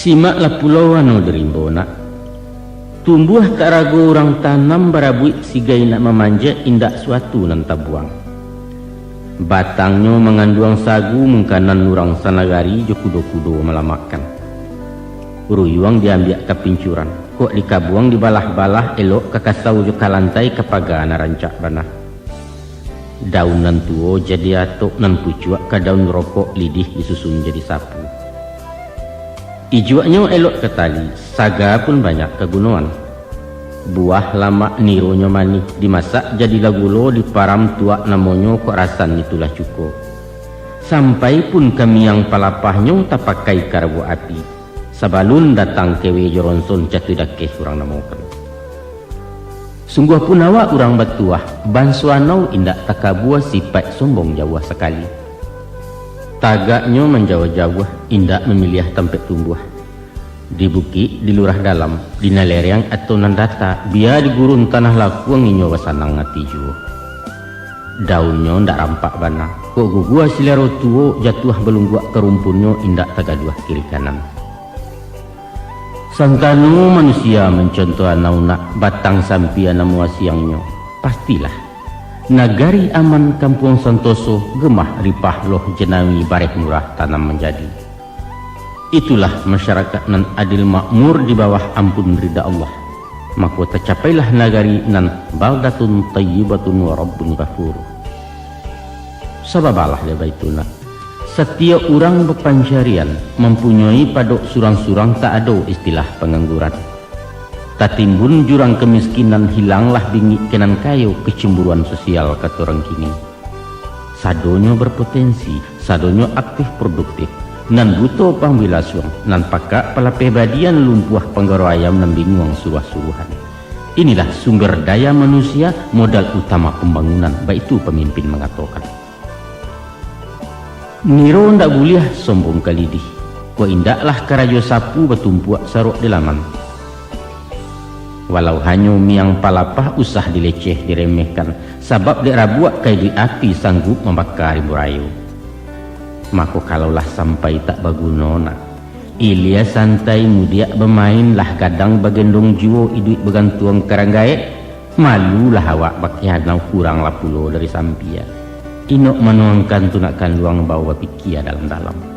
Simaklah pulau anu derimbona, tumbuh tak ragu orang tanam barabuit sigai nak memanja indak suatu nan tabuang. Batangnya mengandung sagu mengkanan nurang sanagari jo kudo-kudo melamakan. Uruyuang diambil ke pincuran, kok dikabuang di balah-balah elok kakasau jo kalantai kepaga narancak banah. Daun nan tuo jadi atok nan pucuak ke daun rokok lidih disusun jadi sapu. Ijuaknya elok ke tali, saga pun banyak kegunaan. Buah lama nironya manis, dimasak jadi lagulo di param tuak namonyo kok rasan itulah cukup. Sampai pun kami yang palapahnya tak pakai karbo api. Sabalun datang kewe joronson jatuh dakeh orang namokan. Sungguh pun awak orang batuah, bansuanau indak takabuah sifat sombong jauh sekali. Tagaknya menjauh-jauh, indak memilih tempat tumbuh. Di bukit, di lurah dalam, di nalereng atau nandata, biar di gurun tanah laku nginyo wasanang ngati juo. Daunnya ndak rampak bana, kok gugua silero tuo jatuh belungguak kerumpunnya indak tagaduah kiri kanan. Sangkanu manusia mencontoh anaunak batang sampian namua siangnya, pastilah. Nagari aman kampung Santoso gemah ripah loh jenawi barek murah tanam menjadi. Itulah masyarakat nan adil makmur di bawah ampun ridha Allah. Maka tercapailah nagari nan baldatun tayyibatun wa rabbun ghafur. Sababalah dia baituna. Setiap orang berpancarian mempunyai padok surang-surang tak ada istilah pengangguran. Tatimbun jurang kemiskinan hilanglah bingit kenan kayu kecemburuan sosial kata orang kini. Sadonyo berpotensi, sadonyo aktif produktif, nan butuh pangbilasuang, nan pakak palapeh badian lumpuh penggaro ayam nan bingung suruh-suruhan. Inilah sumber daya manusia, modal utama pembangunan, baik itu pemimpin mengatakan. Niro ndak boleh sombong kalidih, ko indaklah karajo sapu bertumpuak saruk di laman. Walau hanya miang palapah usah dileceh diremehkan, sabab dia rabuak kai di api sanggup membakar burayu. Maka kalaulah sampai tak bagunona, ilia santai mudia bermainlah kadang bagendong jiwo iduit begantuang karanggae, malulah awak bakyanau kurang lah pulo dari sampia. Inok menuangkan tunakan luang bawa pikia dalam-dalam.